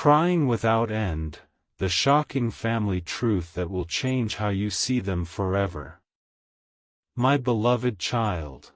Crying without end, the shocking family truth that will change how you see them forever. My beloved child.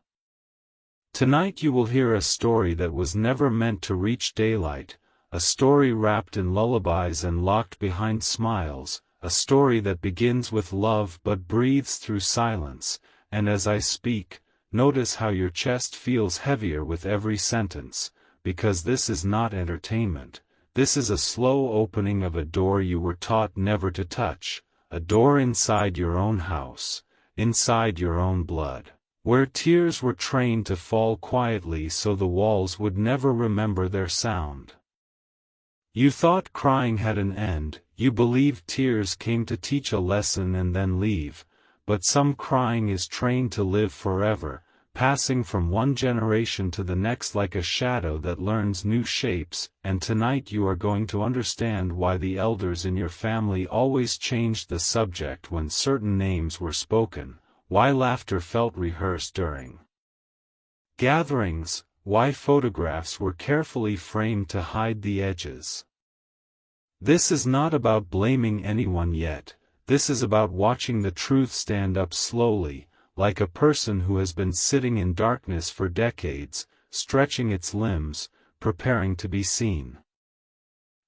Tonight you will hear a story that was never meant to reach daylight, a story wrapped in lullabies and locked behind smiles, a story that begins with love but breathes through silence, and as I speak, notice how your chest feels heavier with every sentence, because this is not entertainment, this is a slow opening of a door you were taught never to touch, a door inside your own house, inside your own blood, where tears were trained to fall quietly so the walls would never remember their sound. You thought crying had an end, you believed tears came to teach a lesson and then leave, but some crying is trained to live forever, passing from one generation to the next like a shadow that learns new shapes, and tonight you are going to understand why the elders in your family always changed the subject when certain names were spoken, why laughter felt rehearsed during gatherings, why photographs were carefully framed to hide the edges. This is not about blaming anyone yet, this is about watching the truth stand up slowly, like a person who has been sitting in darkness for decades, stretching its limbs, preparing to be seen.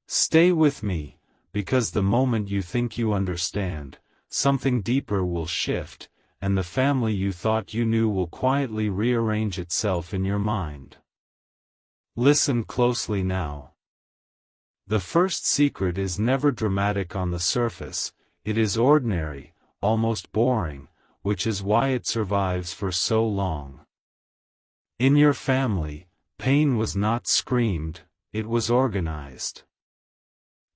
Stay with me, because the moment you think you understand, something deeper will shift, and the family you thought you knew will quietly rearrange itself in your mind. Listen closely now. The first secret is never dramatic on the surface, it is ordinary, almost boring, which is why it survives for so long. In your family, pain was not screamed, it was organized.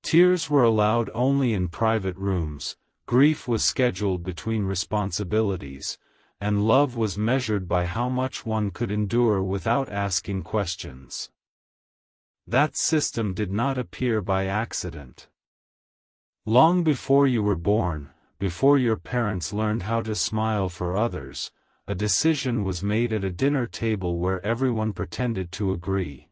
Tears were allowed only in private rooms, grief was scheduled between responsibilities, and love was measured by how much one could endure without asking questions. That system did not appear by accident. Long before you were born, before your parents learned how to smile for others, a decision was made at a dinner table where everyone pretended to agree.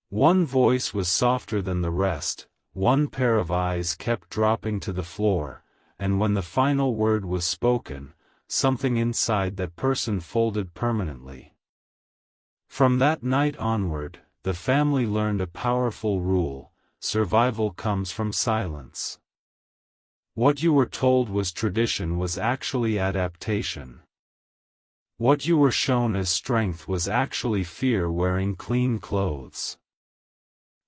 One voice was softer than the rest, one pair of eyes kept dropping to the floor, and when the final word was spoken, something inside that person folded permanently. From that night onward, the family learned a powerful rule: survival comes from silence. What you were told was tradition was actually adaptation. What you were shown as strength was actually fear wearing clean clothes.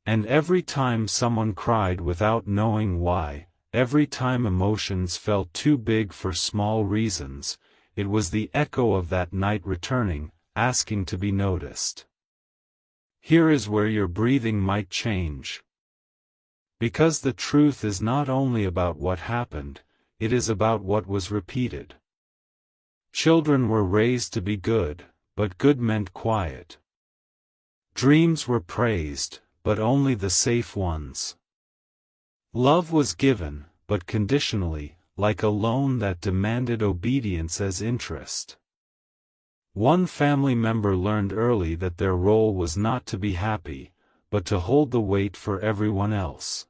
And every time someone cried without knowing why, every time emotions felt too big for small reasons, it was the echo of that night returning, asking to be noticed. Here is where your breathing might change. Because the truth is not only about what happened, it is about what was repeated. Children were raised to be good, but good meant quiet. Dreams were praised, but only the safe ones. Love was given, but conditionally, like a loan that demanded obedience as interest. One family member learned early that their role was not to be happy, but to hold the weight for everyone else.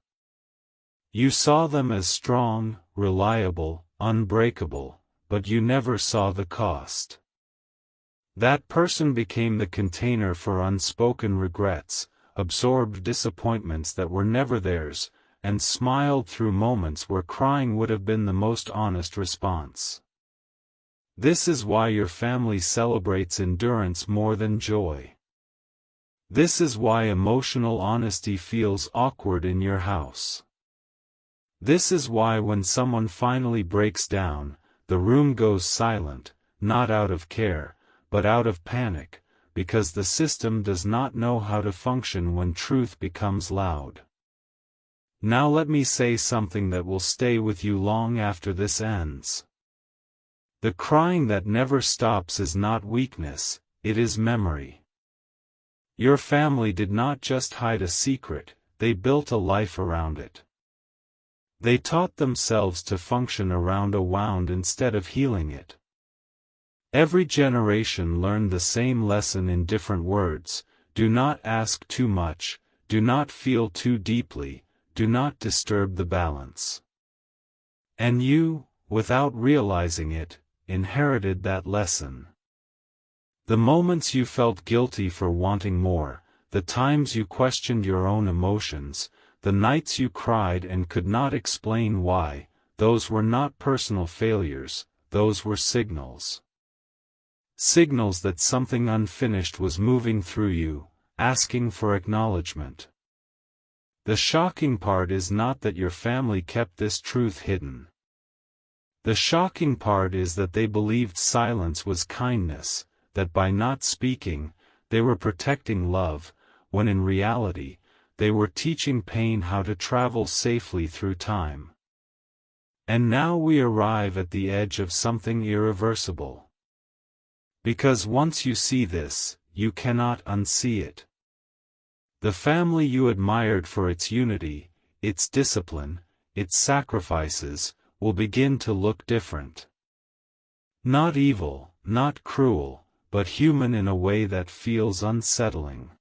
You saw them as strong, reliable, unbreakable, but you never saw the cost. That person became the container for unspoken regrets, absorbed disappointments that were never theirs, and smiled through moments where crying would have been the most honest response. This is why your family celebrates endurance more than joy. This is why emotional honesty feels awkward in your house. This is why when someone finally breaks down, the room goes silent, not out of care, but out of panic, because the system does not know how to function when truth becomes loud. Now let me say something that will stay with you long after this ends. The crying that never stops is not weakness, it is memory. Your family did not just hide a secret, they built a life around it. They taught themselves to function around a wound instead of healing it. Every generation learned the same lesson in different words: do not ask too much, do not feel too deeply, do not disturb the balance. And you, without realizing it, inherited that lesson. The moments you felt guilty for wanting more, the times you questioned your own emotions, the nights you cried and could not explain why, those were not personal failures, those were signals. Signals that something unfinished was moving through you, asking for acknowledgement. The shocking part is not that your family kept this truth hidden. The shocking part is that they believed silence was kindness, that by not speaking, they were protecting love, when in reality, they were teaching pain how to travel safely through time. And now we arrive at the edge of something irreversible. Because once you see this, you cannot unsee it. The family you admired for its unity, its discipline, its sacrifices, will begin to look different. Not evil, not cruel, but human in a way that feels unsettling.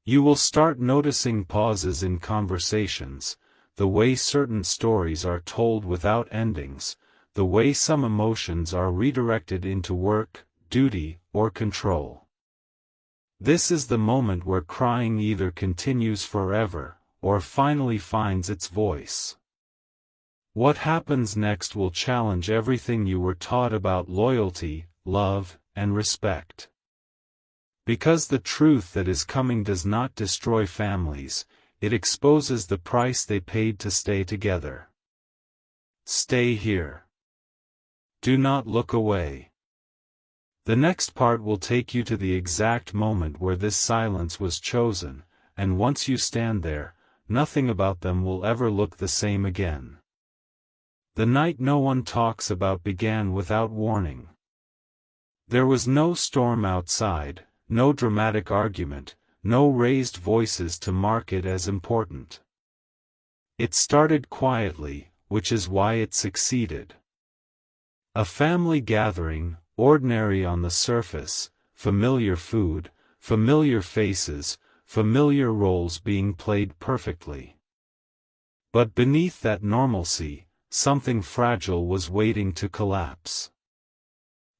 You will start noticing pauses in conversations, the way certain stories are told without endings, the way some emotions are redirected into work, duty, or control. This is the moment where crying either continues forever, or finally finds its voice. What happens next will challenge everything you were taught about loyalty, love, and respect. Because the truth that is coming does not destroy families, it exposes the price they paid to stay together. Stay here. Do not look away. The next part will take you to the exact moment where this silence was chosen, and once you stand there, nothing about them will ever look the same again. The night no one talks about began without warning. There was no storm outside, no dramatic argument, no raised voices to mark it as important. It started quietly, which is why it succeeded. A family gathering, ordinary on the surface, familiar food, familiar faces, familiar roles being played perfectly. But beneath that normalcy, something fragile was waiting to collapse.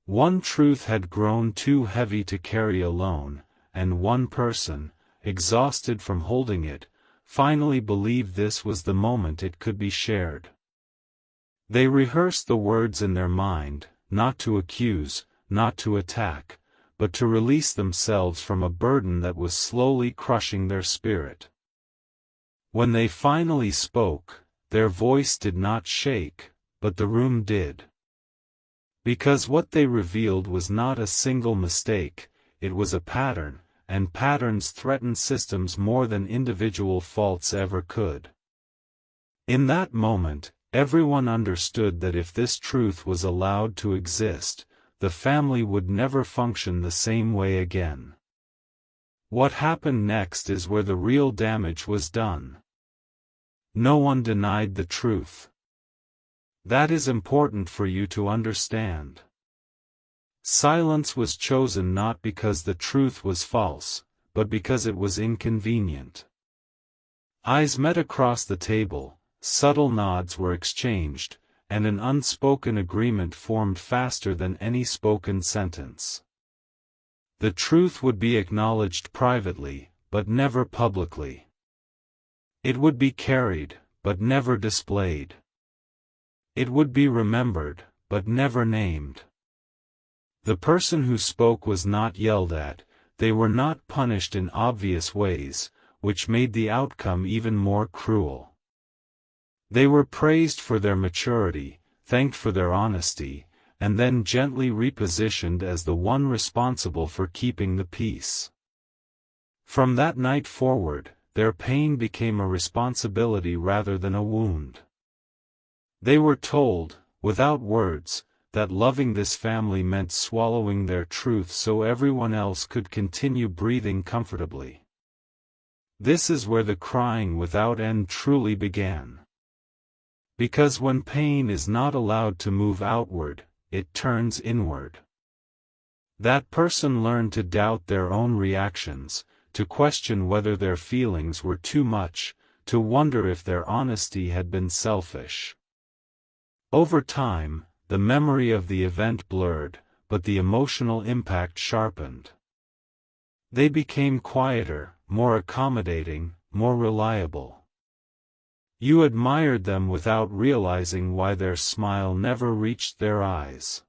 One truth had grown too heavy to carry alone, and one person, exhausted from holding it, finally believed this was the moment it could be shared. They rehearsed the words in their mind, not to accuse, not to attack, but to release themselves from a burden that was slowly crushing their spirit. When they finally spoke, their voice did not shake, but the room did. Because what they revealed was not a single mistake, it was a pattern, and patterns threaten systems more than individual faults ever could. In that moment, everyone understood that if this truth was allowed to exist, the family would never function the same way again. What happened next is where the real damage was done. No one denied the truth. That is important for you to understand. Silence was chosen not because the truth was false, but because it was inconvenient. Eyes met across the table, subtle nods were exchanged, and an unspoken agreement formed faster than any spoken sentence. The truth would be acknowledged privately, but never publicly. It would be carried, but never displayed. It would be remembered, but never named. The person who spoke was not yelled at, they were not punished in obvious ways, which made the outcome even more cruel. They were praised for their maturity, thanked for their honesty, and then gently repositioned as the one responsible for keeping the peace. From that night forward, their pain became a responsibility rather than a wound. They were told, without words, that loving this family meant swallowing their truth so everyone else could continue breathing comfortably. This is where the crying without end truly began. Because when pain is not allowed to move outward, it turns inward. That person learned to doubt their own reactions, to question whether their feelings were too much, to wonder if their honesty had been selfish. Over time, the memory of the event blurred, but the emotional impact sharpened. They became quieter, more accommodating, more reliable. You admired them without realizing why their smile never reached their eyes.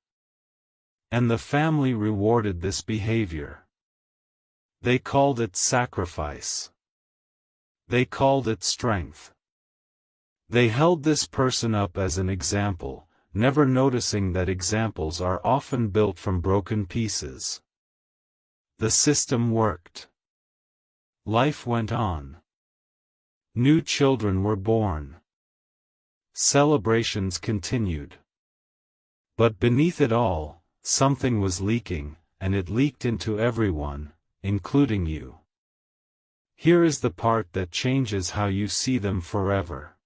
And the family rewarded this behavior. They called it sacrifice. They called it strength. They held this person up as an example, never noticing that examples are often built from broken pieces. The system worked. Life went on. New children were born. Celebrations continued. But beneath it all, something was leaking, and it leaked into everyone, including you. Here is the part that changes how you see them forever.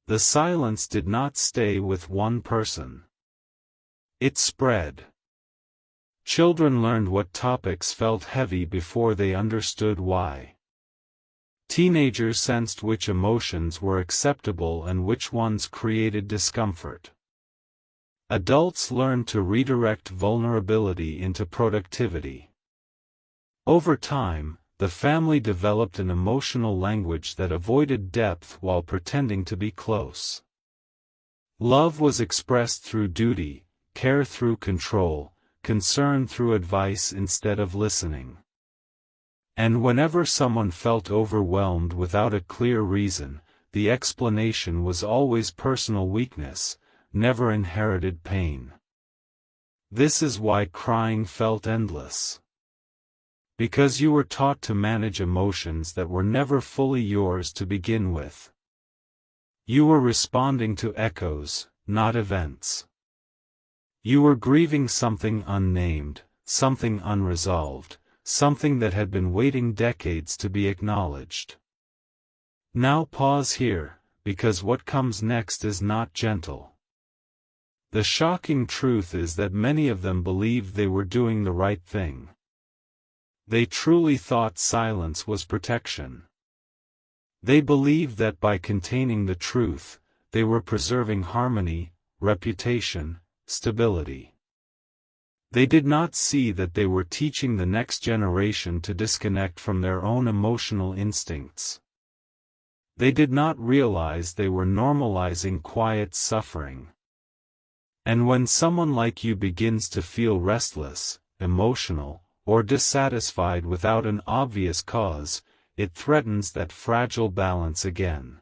The silence did not stay with one person. It spread. Children learned what topics felt heavy before they understood why. Teenagers sensed which emotions were acceptable and which ones created discomfort. Adults learned to redirect vulnerability into productivity. Over time, the family developed an emotional language that avoided depth while pretending to be close. Love was expressed through duty, care through control, concern through advice instead of listening. And whenever someone felt overwhelmed without a clear reason, the explanation was always personal weakness, never inherited pain. This is why crying felt endless. Because you were taught to manage emotions that were never fully yours to begin with. You were responding to echoes, not events. You were grieving something unnamed, something unresolved, something that had been waiting decades to be acknowledged. Now pause here, because what comes next is not gentle. The shocking truth is that many of them believed they were doing the right thing. They truly thought silence was protection. They believed that by containing the truth, they were preserving harmony, reputation, stability. They did not see that they were teaching the next generation to disconnect from their own emotional instincts. They did not realize they were normalizing quiet suffering. And when someone like you begins to feel restless, emotional, or dissatisfied without an obvious cause, it threatens that fragile balance again.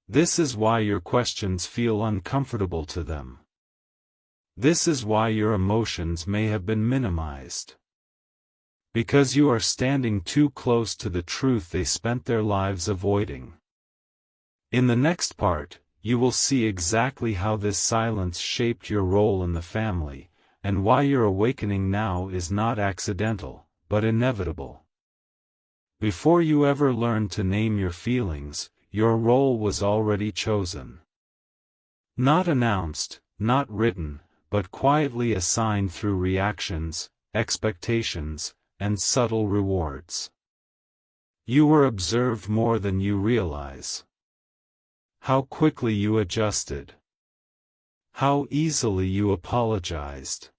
This is why your questions feel uncomfortable to them. This is why your emotions may have been minimized. Because you are standing too close to the truth they spent their lives avoiding. In the next part, you will see exactly how this silence shaped your role in the family, and why your awakening now is not accidental, but inevitable. Before you ever learned to name your feelings, your role was already chosen. Not announced, not written, but quietly assigned through reactions, expectations, and subtle rewards. You were observed more than you realize. How quickly you adjusted. How easily you apologized.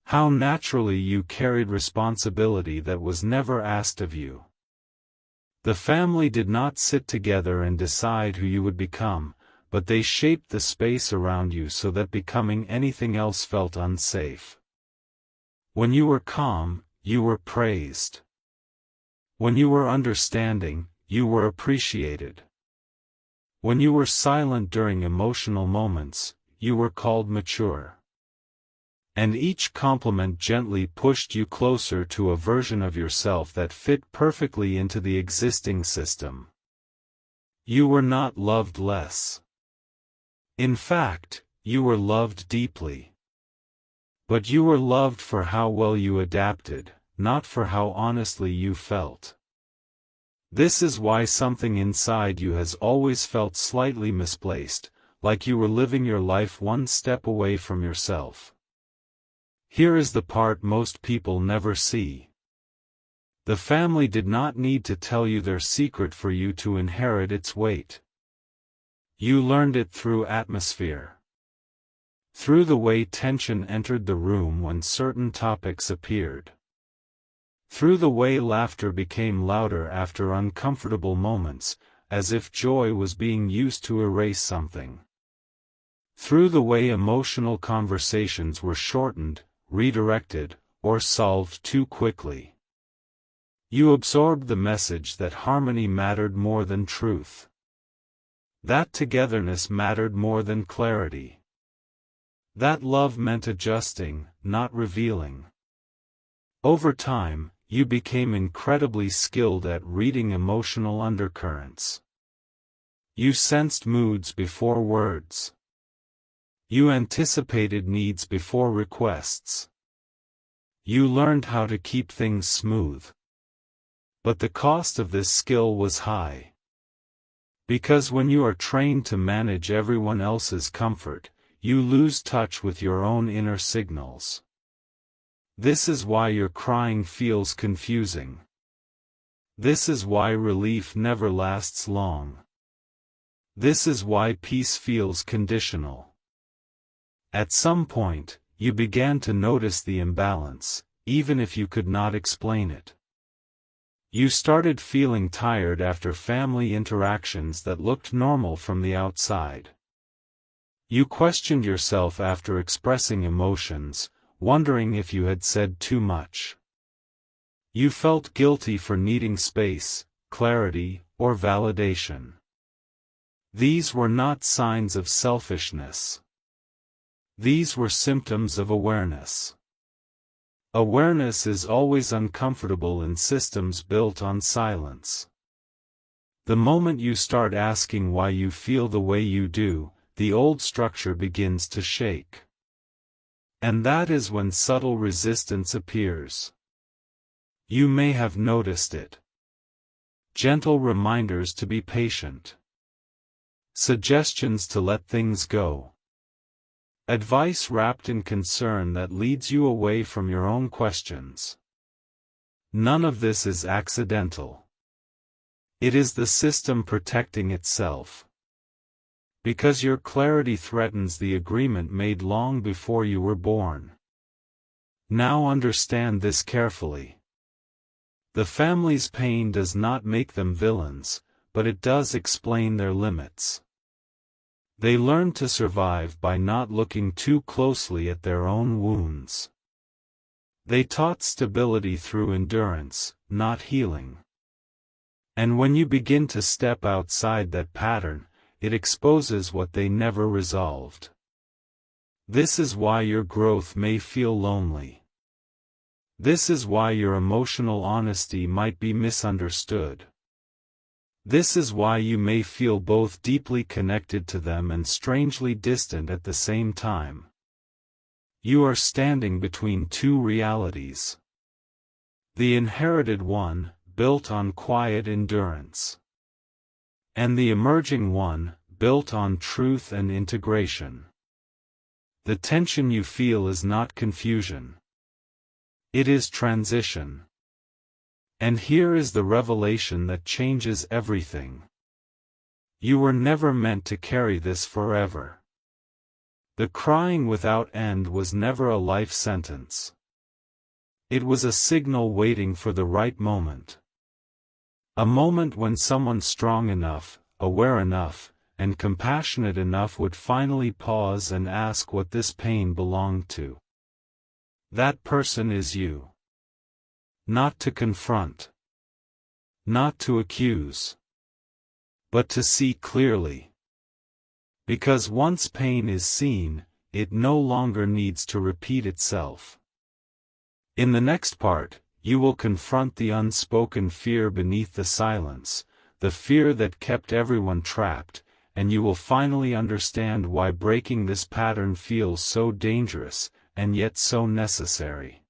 How naturally you carried responsibility that was never asked of you. The family did not sit together and decide who you would become, but they shaped the space around you so that becoming anything else felt unsafe. When you were calm, you were praised. When you were understanding, you were appreciated. When you were silent during emotional moments, you were called mature. And each compliment gently pushed you closer to a version of yourself that fit perfectly into the existing system. You were not loved less. In fact, you were loved deeply. But you were loved for how well you adapted, not for how honestly you felt. This is why something inside you has always felt slightly misplaced, like you were living your life one step away from yourself. Here is the part most people never see. The family did not need to tell you their secret for you to inherit its weight. You learned it through atmosphere. Through the way tension entered the room when certain topics appeared. Through the way laughter became louder after uncomfortable moments, as if joy was being used to erase something. Through the way emotional conversations were shortened, redirected, or solved too quickly. You absorbed the message that harmony mattered more than truth. That togetherness mattered more than clarity. That love meant adjusting, not revealing. Over time, you became incredibly skilled at reading emotional undercurrents. You sensed moods before words. You anticipated needs before requests. You learned how to keep things smooth. But the cost of this skill was high. Because when you are trained to manage everyone else's comfort, you lose touch with your own inner signals. This is why your crying feels confusing. This is why relief never lasts long. This is why peace feels conditional. At some point, you began to notice the imbalance, even if you could not explain it. You started feeling tired after family interactions that looked normal from the outside. You questioned yourself after expressing emotions, wondering if you had said too much. You felt guilty for needing space, clarity, or validation. These were not signs of selfishness. These were symptoms of awareness. Awareness is always uncomfortable in systems built on silence. The moment you start asking why you feel the way you do, the old structure begins to shake. And that is when subtle resistance appears. You may have noticed it. Gentle reminders to be patient. Suggestions to let things go. Advice wrapped in concern that leads you away from your own questions. None of this is accidental. It is the system protecting itself. Because your clarity threatens the agreement made long before you were born. Now understand this carefully. The family's pain does not make them villains, but it does explain their limits. They learned to survive by not looking too closely at their own wounds. They taught stability through endurance, not healing. And when you begin to step outside that pattern, it exposes what they never resolved. This is why your growth may feel lonely. This is why your emotional honesty might be misunderstood. This is why you may feel both deeply connected to them and strangely distant at the same time. You are standing between two realities. The inherited one, built on quiet endurance. And the emerging one, built on truth and integration. The tension you feel is not confusion. It is transition. And here is the revelation that changes everything. You were never meant to carry this forever. The crying without end was never a life sentence. It was a signal waiting for the right moment. A moment when someone strong enough, aware enough, and compassionate enough would finally pause and ask what this pain belonged to. That person is you. Not to confront. Not to accuse. But to see clearly. Because once pain is seen, it no longer needs to repeat itself. In the next part, you will confront the unspoken fear beneath the silence, the fear that kept everyone trapped, and you will finally understand why breaking this pattern feels so dangerous, and yet so necessary.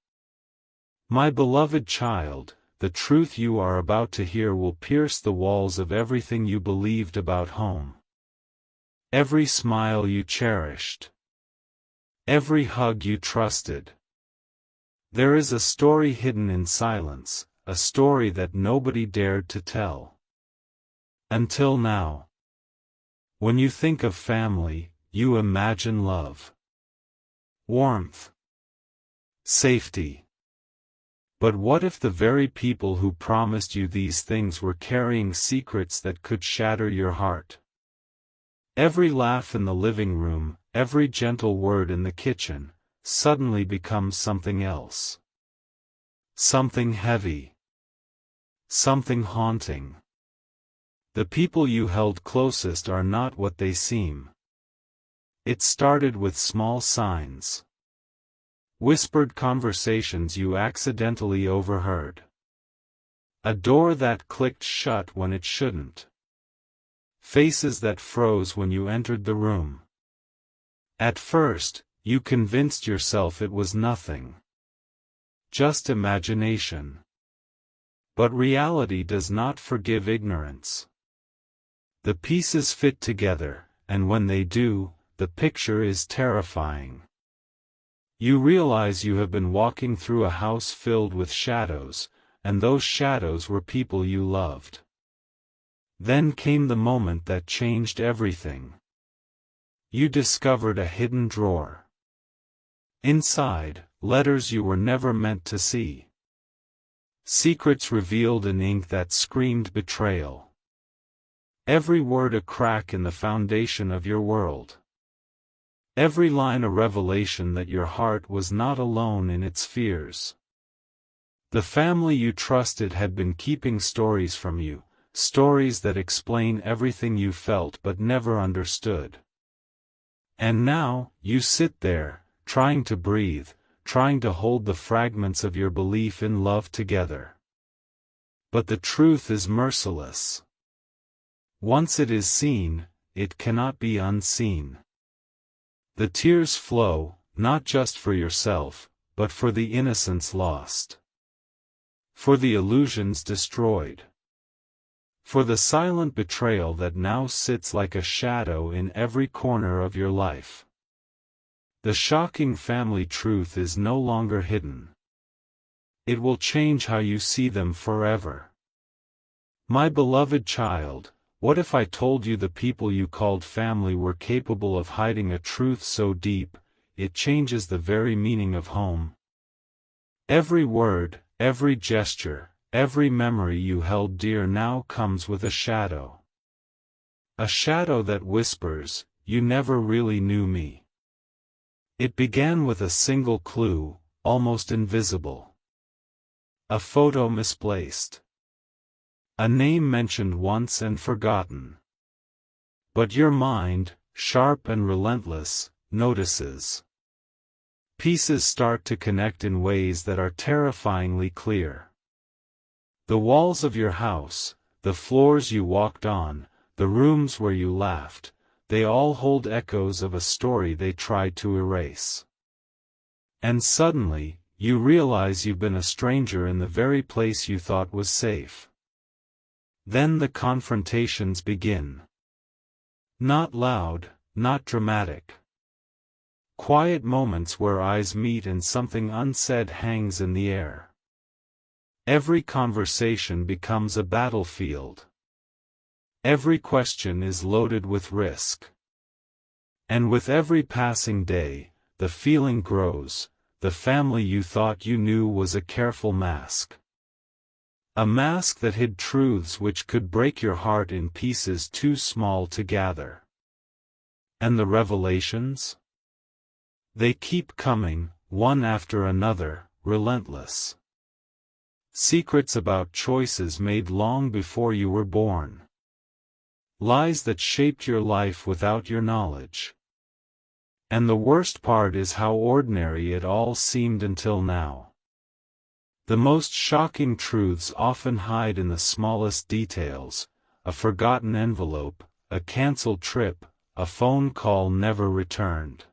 My beloved child, the truth you are about to hear will pierce the walls of everything you believed about home. Every smile you cherished. Every hug you trusted. There is a story hidden in silence, a story that nobody dared to tell. Until now. When you think of family, you imagine love, warmth, safety. But what if the very people who promised you these things were carrying secrets that could shatter your heart? Every laugh in the living room, every gentle word in the kitchen, suddenly becomes something else. Something heavy. Something haunting. The people you held closest are not what they seem. It started with small signs. Whispered conversations you accidentally overheard. A door that clicked shut when it shouldn't. Faces that froze when you entered the room. At first, you convinced yourself it was nothing. Just imagination. But reality does not forgive ignorance. The pieces fit together, and when they do, the picture is terrifying. You realize you have been walking through a house filled with shadows, and those shadows were people you loved. Then came the moment that changed everything. You discovered a hidden drawer. Inside, letters you were never meant to see. Secrets revealed in ink that screamed betrayal. Every word a crack in the foundation of your world. Every line a revelation that your heart was not alone in its fears. The family you trusted had been keeping stories from you, stories that explain everything you felt but never understood. And now, you sit there, trying to breathe, trying to hold the fragments of your belief in love together. But the truth is merciless. Once it is seen, it cannot be unseen. The tears flow, not just for yourself, but for the innocence lost. For the illusions destroyed. For the silent betrayal that now sits like a shadow in every corner of your life. The shocking family truth is no longer hidden. It will change how you see them forever. My beloved child, what if I told you the people you called family were capable of hiding a truth so deep, it changes the very meaning of home? Every word, every gesture, every memory you held dear now comes with a shadow. A shadow that whispers, "You never really knew me." It began with a single clue, almost invisible. A photo misplaced. A name mentioned once and forgotten. But your mind, sharp and relentless, notices. Pieces start to connect in ways that are terrifyingly clear. The walls of your house, the floors you walked on, the rooms where you laughed, they all hold echoes of a story they tried to erase. And suddenly, you realize you've been a stranger in the very place you thought was safe. Then the confrontations begin. Not loud, not dramatic. Quiet moments where eyes meet and something unsaid hangs in the air. Every conversation becomes a battlefield. Every question is loaded with risk. And with every passing day, the feeling grows, the family you thought you knew was a careful mask. A mask that hid truths which could break your heart in pieces too small to gather. And the revelations? They keep coming, one after another, relentless. Secrets about choices made long before you were born. Lies that shaped your life without your knowledge. And the worst part is how ordinary it all seemed until now. The most shocking truths often hide in the smallest details: a forgotten envelope, a cancelled trip, a phone call never returned.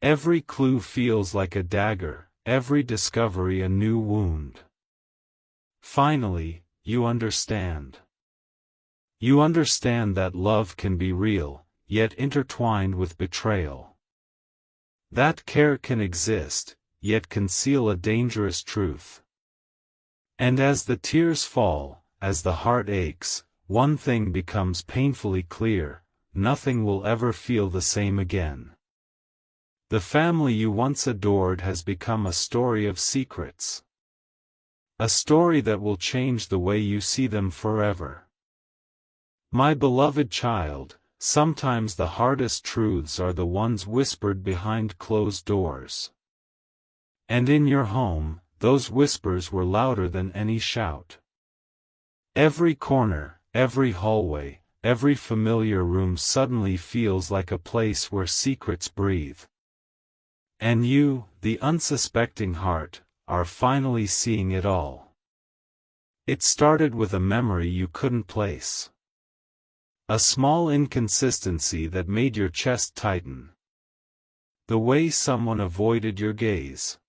Every clue feels like a dagger, every discovery a new wound. Finally, you understand. You understand that love can be real, yet intertwined with betrayal. That care can exist, yet conceal a dangerous truth. And as the tears fall, as the heart aches, one thing becomes painfully clear: nothing will ever feel the same again. The family you once adored has become a story of secrets. A story that will change the way you see them forever. My beloved child, sometimes the hardest truths are the ones whispered behind closed doors. And in your home, those whispers were louder than any shout. Every corner, every hallway, every familiar room suddenly feels like a place where secrets breathe. And you, the unsuspecting heart, are finally seeing it all. It started with a memory you couldn't place. A small inconsistency that made your chest tighten. The way someone avoided your gaze.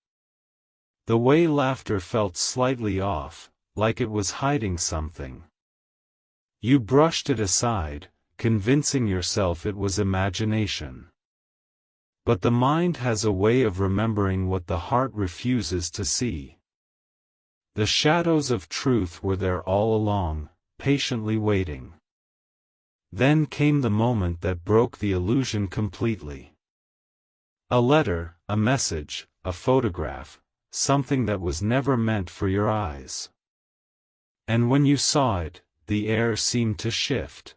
The way laughter felt slightly off, like it was hiding something. You brushed it aside, convincing yourself it was imagination. But the mind has a way of remembering what the heart refuses to see. The shadows of truth were there all along, patiently waiting. Then came the moment that broke the illusion completely. A letter, a message, a photograph, something that was never meant for your eyes. And when you saw it, the air seemed to shift.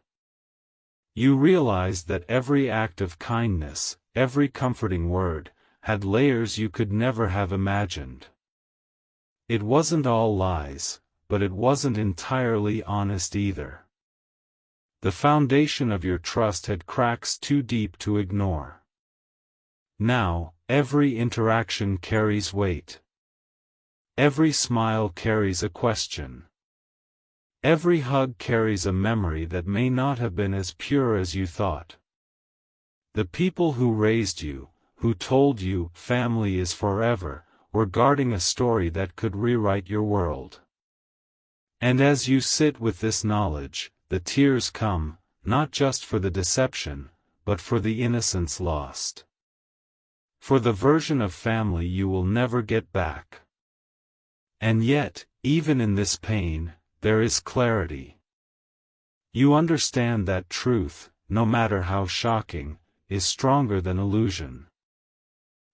You realized that every act of kindness, every comforting word, had layers you could never have imagined. It wasn't all lies, but it wasn't entirely honest either. The foundation of your trust had cracks too deep to ignore. Now, every interaction carries weight. Every smile carries a question. Every hug carries a memory that may not have been as pure as you thought. The people who raised you, who told you family is forever, were guarding a story that could rewrite your world. And as you sit with this knowledge, the tears come, not just for the deception, but for the innocence lost. For the version of family you will never get back. And yet, even in this pain, there is clarity. You understand that truth, no matter how shocking, is stronger than illusion.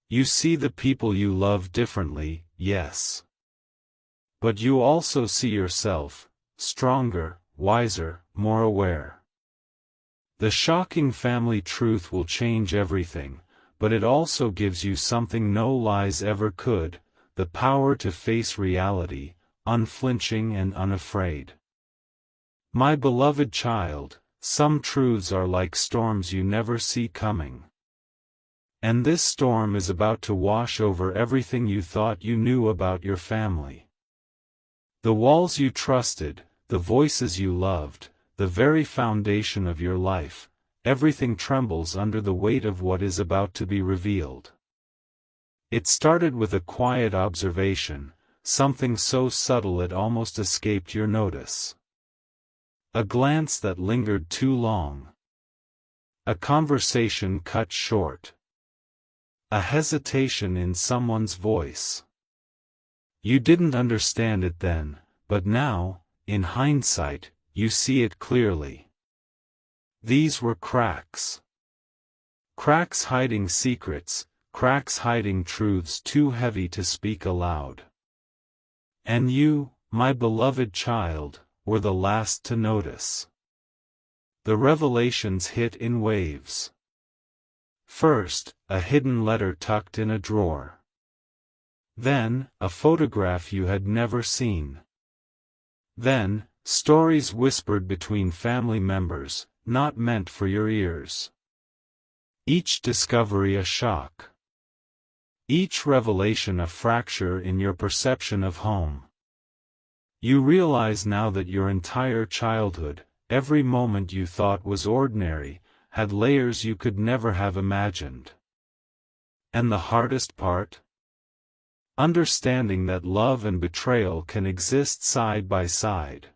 You see the people you love differently, yes. But you also see yourself, stronger, wiser, more aware. The shocking family truth will change everything, but it also gives you something no lies ever could: the power to face reality, unflinching and unafraid. My beloved child, some truths are like storms you never see coming. And this storm is about to wash over everything you thought you knew about your family. The walls you trusted, the voices you loved, the very foundation of your life, everything trembles under the weight of what is about to be revealed. It started with a quiet observation, something so subtle it almost escaped your notice. A glance that lingered too long. A conversation cut short. A hesitation in someone's voice. You didn't understand it then, but now, in hindsight, you see it clearly. These were cracks. Cracks hiding secrets, cracks hiding truths too heavy to speak aloud. And you, my beloved child, were the last to notice. The revelations hit in waves. First, a hidden letter tucked in a drawer. Then, a photograph you had never seen. Then, stories whispered between family members, not meant for your ears. Each discovery a shock. Each revelation a fracture in your perception of home. You realize now that your entire childhood, every moment you thought was ordinary, had layers you could never have imagined. And the hardest part? Understanding that love and betrayal can exist side by side.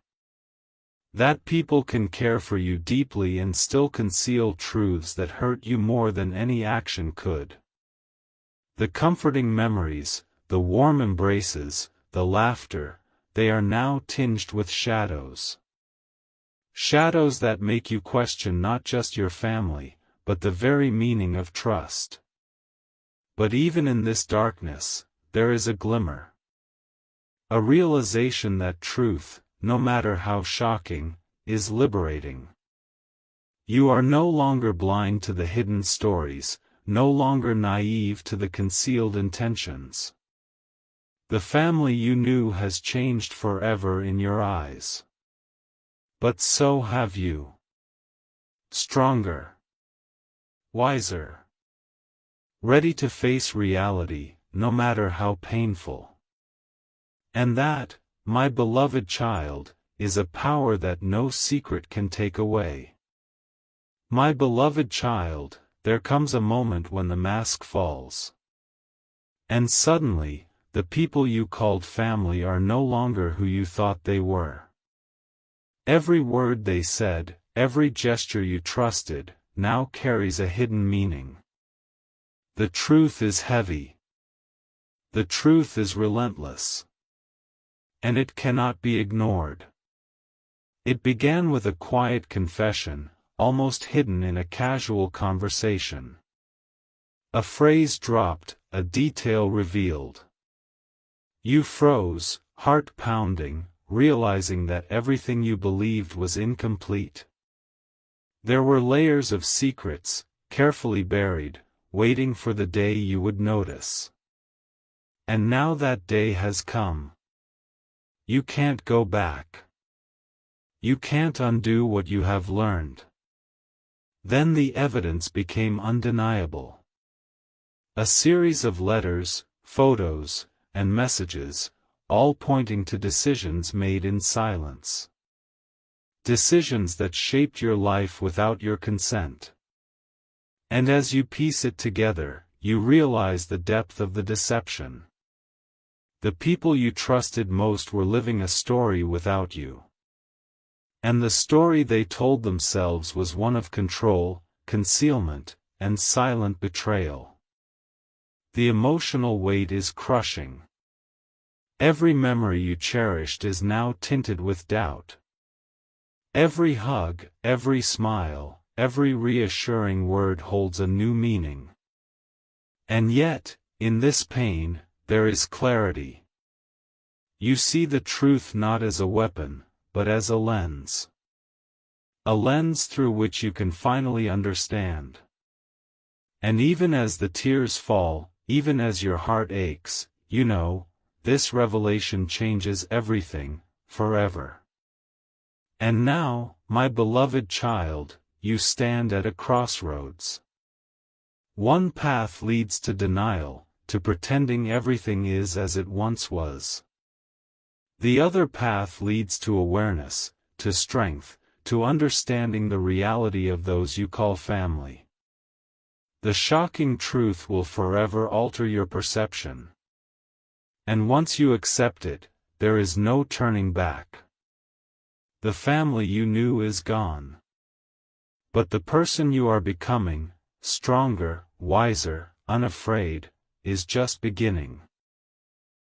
That people can care for you deeply and still conceal truths that hurt you more than any action could. The comforting memories, the warm embraces, the laughter, they are now tinged with shadows. Shadows that make you question not just your family, but the very meaning of trust. But even in this darkness, there is a glimmer. A realization that truth, no matter how shocking, is liberating. You are no longer blind to the hidden stories, no longer naive to the concealed intentions. The family you knew has changed forever in your eyes. But so have you. Stronger. Wiser. Ready to face reality, no matter how painful. And that, my beloved child, is a power that no secret can take away. My beloved child, there comes a moment when the mask falls. And suddenly, the people you called family are no longer who you thought they were. Every word they said, every gesture you trusted, now carries a hidden meaning. The truth is heavy. The truth is relentless. And it cannot be ignored. It began with a quiet confession, almost hidden in a casual conversation. A phrase dropped, a detail revealed. You froze, heart pounding, realizing that everything you believed was incomplete. There were layers of secrets, carefully buried, waiting for the day you would notice. And now that day has come. You can't go back. You can't undo what you have learned. Then the evidence became undeniable. A series of letters, photos, and messages, all pointing to decisions made in silence. Decisions that shaped your life without your consent. And as you piece it together, you realize the depth of the deception. The people you trusted most were living a story without you. And the story they told themselves was one of control, concealment, and silent betrayal. The emotional weight is crushing. Every memory you cherished is now tinted with doubt. Every hug, every smile, every reassuring word holds a new meaning. And yet, in this pain, there is clarity. You see the truth not as a weapon, but as a lens. A lens through which you can finally understand. And even as the tears fall, even as your heart aches, you know, this revelation changes everything, forever. And now, my beloved child, you stand at a crossroads. One path leads to denial, to pretending everything is as it once was. The other path leads to awareness, to strength, to understanding the reality of those you call family. The shocking truth will forever alter your perception. And once you accept it, there is no turning back. The family you knew is gone. But the person you are becoming, stronger, wiser, unafraid, is just beginning.